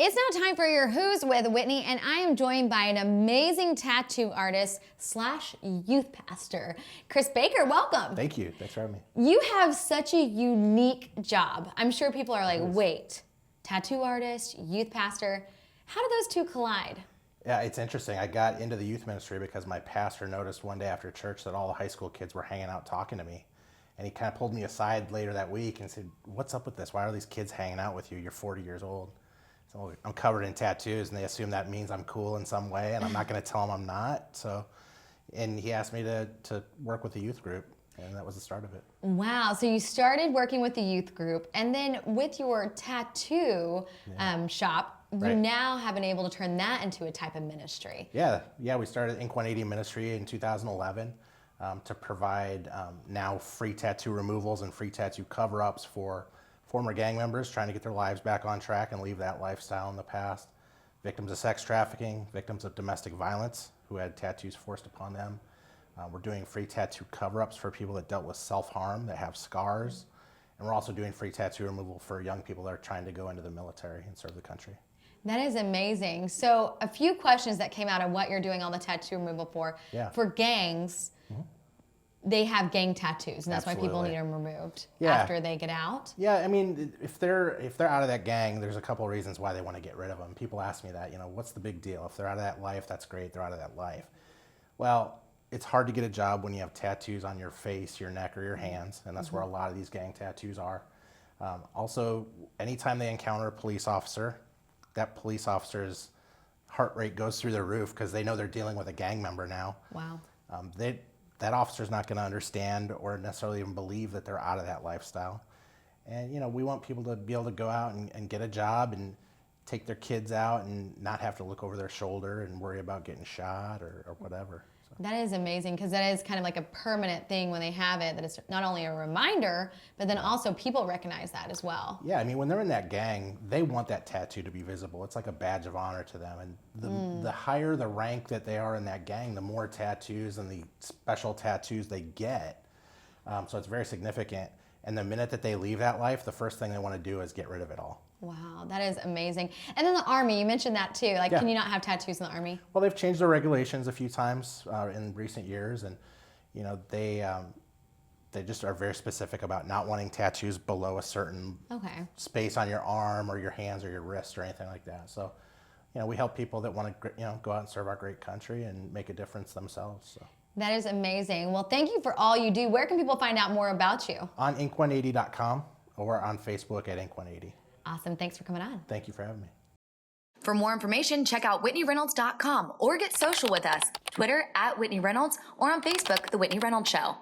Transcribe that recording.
It's now time for your Who's with Whitney, and I am joined by an amazing tattoo artist slash youth pastor, Chris Baker. Welcome. Thank you. Thanks for having me. You have such a unique job. I'm sure people are like, wait, tattoo artist, youth pastor, how do those two collide? Yeah, it's interesting. I got into the youth ministry because my pastor noticed one day after church that all the high school kids were hanging out talking to me. And he kind of pulled me aside later that week and said, "What's up with this? Why are these kids hanging out with you? You're 40 years old." So I'm covered in tattoos, and they assume that means I'm cool in some way, and I'm not going to tell them I'm not. So, and he asked me to work with the youth group, and that was the start of it. Wow, so you started working with the youth group, and then with your tattoo shop, you now have been able to turn that into a type of ministry. Yeah, we started Ink 180 Ministry in 2011 to provide now free tattoo removals and free tattoo cover-ups for former gang members trying to get their lives back on track and leave that lifestyle in the past, victims of sex trafficking, victims of domestic violence who had tattoos forced upon them. We're doing free tattoo cover-ups for people that dealt with self-harm, that have scars, and we're also doing free tattoo removal for young people that are trying to go into the military and serve the country. That is amazing. So a few questions that came out of what you're doing all the tattoo removal for. Yeah. For gangs, they have gang tattoos, and that's why people need them removed after they get out. Yeah, I mean, if they're out of that gang, there's a couple of reasons why they want to get rid of them. People ask me that, what's the big deal? If they're out of that life, that's great. They're out of that life. Well, it's hard to get a job when you have tattoos on your face, your neck, or your hands, and that's where a lot of these gang tattoos are. Also, anytime they encounter a police officer, that police officer's heart rate goes through the roof because they know they're dealing with a gang member now. Wow. That officer's not going to understand or necessarily even believe that they're out of that lifestyle. And, we want people to be able to go out and get a job and take their kids out and not have to look over their shoulder and worry about getting shot or whatever. So. That is amazing, because that is kind of like a permanent thing when they have it, that it's not only a reminder, but then also people recognize that as well. Yeah, I mean, when they're in that gang, they want that tattoo to be visible. It's like a badge of honor to them. And the higher the rank that they are in that gang, the more tattoos and the special tattoos they get. So it's very significant. And the minute that they leave that life, the first thing they want to do is get rid of it all. Wow, that is amazing. And then the Army, you mentioned that too. Can you not have tattoos in the Army? Well, they've changed their regulations a few times in recent years, and they just are very specific about not wanting tattoos below a certain space on your arm or your hands or your wrist or anything like that. So, we help people that want to go out and serve our great country and make a difference themselves. So. That is amazing. Well, thank you for all you do. Where can people find out more about you? On ink180.com or on Facebook at ink180. Awesome. Thanks for coming on. Thank you for having me. For more information, check out WhitneyReynolds.com or get social with us. Twitter @Whitney Reynolds or on Facebook, The Whitney Reynolds Show.